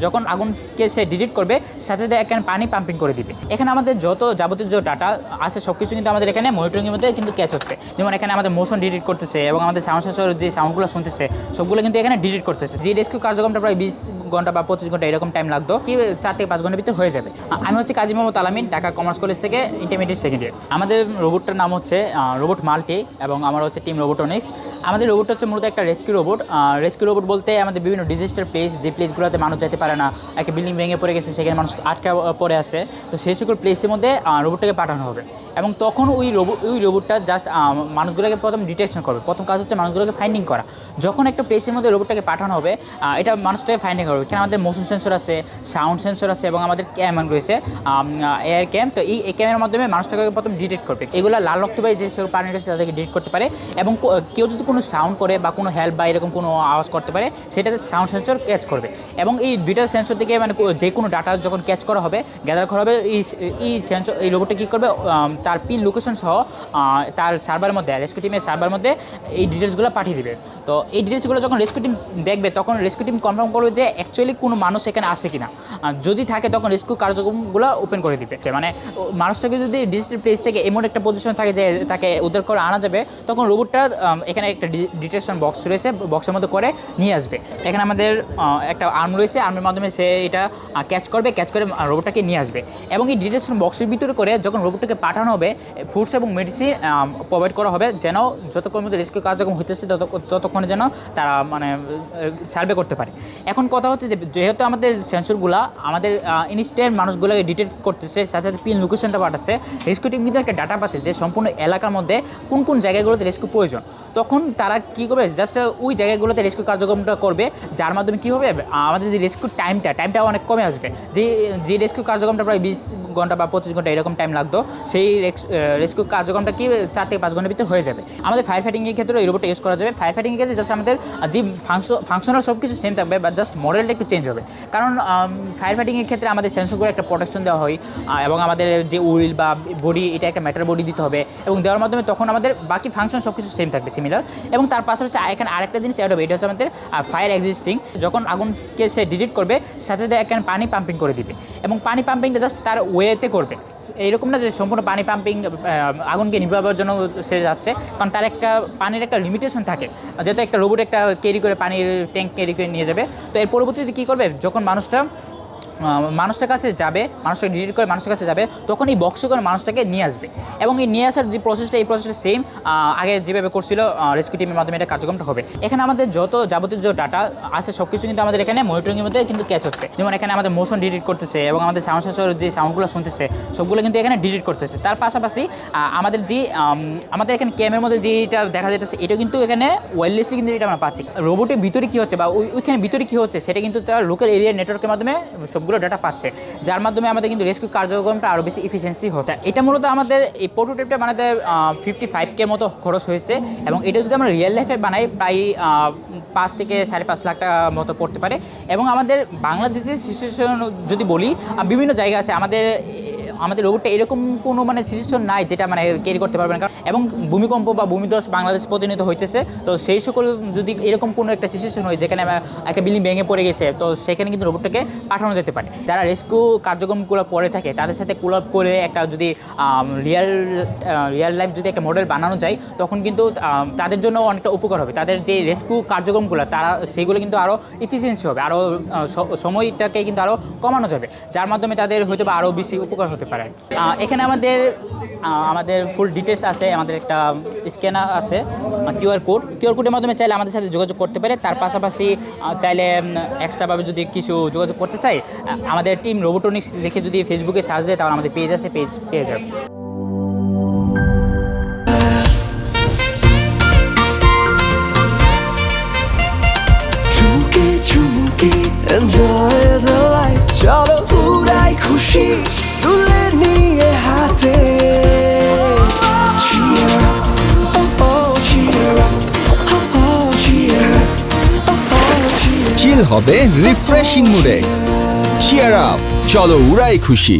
যখন আগুনকে সে ডিটেক্ট করবে সাথে সাথে এখানে পানি পাম্পিং করে দিবে। এখানে আমাদের যত যাবতীয় যে ডাটা আছে সব কিছু কিন্তু আমাদের এখানে মনিটরিংয়ের মধ্যে কিন্তু ক্যাচ হচ্ছে। যেমন এখানে আমাদের মোশন ডিটেক্ট করতেছে এবং আমাদের সাউন্ড সেন্সর যে সাউন্ডগুলো শুনতেছে সবগুলো কিন্তু এখানে ডিটেক্ট করতেছে। যে রেস্কিউ কার্যক্রমটা প্রায় 20 ঘন্টা বা 25 ঘন্টা এরকম টাইম লাগতো, কি 4 থেকে 5 ঘন্টার ভিতরে হয়ে যাবে। আমি হচ্ছে কাজী মোহাম্মদ আলামিন, ঢাকা কমার্স কলেজ থেকে ইন্টারমিডিয়েট সেকেন্ড ইয়ার। আমাদের রোবটটার নাম হচ্ছে রোবট মাল্টি এবং আমার হচ্ছে টিম রোবোটনিক্স। আমাদের রোবটটা হচ্ছে মূলত একটা রেস্কিউ রোবট। রেস্কিউ রোবট বলতে আমাদের বিভিন্ন ডিজাস্টার প্লেস, যে প্লেসগুলোতে মানুষ যেতে পারে না, একটা বিল্ডিং ভেঙে পড়ে গেছে, সেখানে মানুষ আটকা পড়ে আছে, তো সেই সকল প্লেসের মধ্যে রোবটটাকে পাঠানো হবে এবং তখন ওই রোবটটা জাস্ট মানুষগুলোকে প্রথম ডিটেকশন করবে। প্রথম কাজ হচ্ছে মানুষগুলোকে ফাইন্ডিং করা। যখন একটা প্লেসের মধ্যে রোবটটাকে পাঠানো হবে, এটা মানুষটাকে ফাইন্ডিং করবে। এখানে আমাদের মোশন সেন্সর আছে, সাউন্ড সেন্সর আছে এবং আমাদের ক্যামেরা রয়েছে, এয়ার ক্যাম। তো এই ক্যামেরার মাধ্যমে মানুষটাকে প্রথম ডিটেক্ট করবে। এগুলো লাল রক্তবাহী যে সকল প্রাণী রয়েছে তাদেরকে ডিটেক্ট করতে পারে এবং কেউ যদি কোনো সাউন্ড করে বা কোনো হেল্প বা এরকম কোনো আওয়াজ করতে পারে সেটাতে সাউন্ড সেন্সর ক্যাচ করবে এবং এই দুইটা সেন্সর থেকে মানে যে কোনো ডাটা যখন ক্যাচ করা হবে, গ্যাদার করা হবে, এই সেন্সর এই রোবটটা কী করবে, তার পিন লোকেশন সহ তার সার্ভারের মধ্যে, রেস্কিউ টিমের সার্ভারের মধ্যে এই ডিটেলসগুলো পাঠিয়ে দিবে। তো এই ডিটেলসগুলো যখন রেস্কিউ টিম দেখবে তখন রেস্কিউ টিম কনফার্ম করবে যে অ্যাকচুয়ালি কোনো মানুষ এখানে আসে কিনা। যদি থাকে তখন রেস্কিউ কার্যক্রমগুলো ওপেন করে দিবে। মানে মানুষটাকে যদি ডিজিটাল প্লেস থেকে এমন একটা পজিশন থাকে যে তাকে উদ্ধার করে আনা যাবে, তখন রোবটটা এখানে একটা ডিটেকশন বক্স রয়েছে, বক্সের মধ্যে করে নিয়ে আসবে। এখানে আমাদের একটা আর্ম রয়েছে, আর্মের মাধ্যমে সে এটা ক্যাচ করে রোবটটাকে নিয়ে আসবে এবং এই ডিটেকশন বক্সের ভিতরে করে যখন রোবটটাকে পাঠানো হবে, ফুডস এবং মেডিসিন প্রোভাইড করা হবে যেন যতক্ষণ মধ্যে রেস্কিউ কার্যক্রম হইতেছে ততক্ষণে যেন তারা মানে সার্ভে করতে পারে। এখন কথা হচ্ছে যে যেহেতু আমাদের সেন্সরগুলো আমাদের ইনস্ট্যান্ট মানুষগুলোকে ডিটেক্ট করতেছে, সাথে সাথে পিন লোকেশনটা পাঠাচ্ছে, রেস্কিউ টিম কিন্তু একটা ডাটা পাচ্ছে যে সম্পূর্ণ এলাকার মধ্যে কোন কোন জায়গাগুলোতে রেস্কিউ প্রয়োজন। তখন তারা কী করবে, জাস্ট ওই জায়গাগুলোতে রেস্কিউ কার্যক্রমটা করবে, যার মাধ্যমে কী হবে আমাদের যে রেস্কিউ টাইমটা অনেক কমে আসবে। যে রেস্কিউ কার্যক্রমটা প্রায় 20 ঘন্টা বা 25 ঘন্টা এরকম টাইম লাগতো, সেই রেস্কিউ কার্যক্রমটা কি 4 থেকে 5 ঘন্টার ভিতরে হয়ে যাবে। আমাদের ফায়ার ফাইটিংয়ের ক্ষেত্রে এই রোবটটা ইউজ করা যাবে। ফায়ার ফাইটিংয়ের ক্ষেত্রে জাস্ট আমাদের যে ফাংশনাল সব কিছু সেম থাকবে, বা জাস্ট মডেলটা একটু চেঞ্জ হবে। কারণ ফায়ার ফাইটিংয়ের ক্ষেত্রে আমাদের সেন্সরগুলো একটা প্রোটেকশন দেওয়া হয় এবং আমাদের যে উইল বা বডি, এটা একটা ম্যাটার বডি দিতে হবে এবং দেওয়ার মাধ্যমে তখন আমাদের বাকি ফাংশন সব কিছু সেম থাকবে, সিমিলার। এবং তার পাশাপাশি এখানে আরেকটা জিনিস অ্যাড হবে, এটা হচ্ছে আমাদের ফায়ার এক্সিস্টিং। যখন আগুনকে সে ডিটেক্ট করবে সাথে সাথে এখানে পানি পাম্পিং করে দিবে এবং পানি পাম্পিংটা জাস্ট তার ওয়েতে করবে। এইরকম না যে সম্পূর্ণ পানি পাম্পিং আগুনকে নিভাবার জন্য সে যাচ্ছে, কারণ তার একটা পানির একটা লিমিটেশন থাকে। যেহেতু একটা রোবট একটা ক্যারি করে পানির ট্যাঙ্ক ক্যারি করে নিয়ে যাবে, তো এর পরবর্তীতে কী করবে, যখন মানুষটার কাছে যাবে, মানুষটাকে ডিটেক্ট করে মানুষের কাছে যাবে, তখন এই বক্সে করে মানুষটাকে নিয়ে আসবে এবং এই নিয়ে আসার যে প্রসেসটা, এই প্রসেসটা সেম আগে যেভাবে করছিল রেস্কিউ টিমের মাধ্যমে এটা কার্যক্রমটা হবে। এখানে আমাদের যত যাবতীয় যে ডাটা আছে সব কিছু কিন্তু আমাদের এখানে মনিটরিংয়ের মধ্যে কিন্তু ক্যাচ হচ্ছে। যেমন এখানে আমাদের মোশন ডিটেক্ট করতেছে এবং আমাদের সাউন্ড সেন্সর যে সাউন্ডগুলো শুনতেছে সবগুলো কিন্তু এখানে ডিটেক্ট করতেছে। তার পাশাপাশি আমাদের এখানে ক্যামের মধ্যে যেটা দেখা যাচ্ছে, এটা কিন্তু এখানে ওয়্যারলেসলি কিন্তু এটা আমরা পাচ্ছি। রোবটের ভিতরে কী হচ্ছে বা ওইখানে ভিতরে কী হচ্ছে সেটা কিন্তু তার লোকাল এরিয়া নেটওয়ার্কের মাধ্যমে সবগুলো ডাটা পাচ্ছে, যার মাধ্যমে আমাদের কিন্তু রেস্কিউ কার্যক্রমটা আরও বেশি এফিসিয়েন্সি হচ্ছে। এটা মূলত আমাদের এই প্রোটোটাইপটা বানাতে 55K মতো খরচ হয়েছে এবং এটা যদি আমরা রিয়েল লাইফে বানাই প্রায় 5 থেকে 5.5 লাখ টাকা মতো পড়তে পারে। এবং আমাদের বাংলাদেশের সিচুয়েশন যদি বলি, বিভিন্ন জায়গা আছে আমাদের রোবটটা এরকম কোনো মানে সিচুয়েশন নাই যেটা মানে ক্যারি করতে পারবে না। এবং ভূমিকম্প বা ভূমিধস বাংলাদেশ প্রতিনিয়ত হইতেছে, তো সেই সকল যদি এরকম কোনো একটা সিচুয়েশন হয় যেখানে একটা বিল্ডিং ভেঙে পড়ে গেছে, তো সেখানে কিন্তু রোবটটাকে পাঠানো যেতে পারে। যারা রেস্কিউ কার্যক্রমগুলো করে থাকে তাদের সাথে কোলাপ করে একটা যদি রিয়েল লাইফ যদি একটা মডেল বানানো যায়, তখন কিন্তু তাদের জন্য অনেকটা উপকার হবে। তাদের যে রেস্কিউ কার্যক্রমগুলো সেগুলো কিন্তু আরও এফিসিয়েন্সি হবে, আরও সময়টাকে কিন্তু আরও কমানো যাবে, যার মাধ্যমে তাদের হয়তো বা আরও বেশি উপকার হতে পারে। এখানে আমাদের ফুল ডিটেলস আছে, আমাদের একটা স্ক্যানার আছে, কিউআর কোডের মাধ্যমে চাইলে আমাদের সাথে যোগাযোগ করতে পারে। তার পাশাপাশি চাইলে এক্সট্রাভাবে যদি কিছু যোগাযোগ করতে চাই, আমাদের টিম রোবোটনিক্স লিখে যদি ফেসবুকে সার্চ দেয় তাহলে আমাদের পেজ আছে, পেজ পেয়ে যাবে। Enjoy the life, চলো পুরাই খুশি তুলে নিয়ে হাতে। Cheer up, oh oh, cheer up, oh oh, cheer up, oh oh, cheer up. চিল হবে রিফ্রেশিং মুডে। চিয়ার আপ, চলো উড়াই খুশি।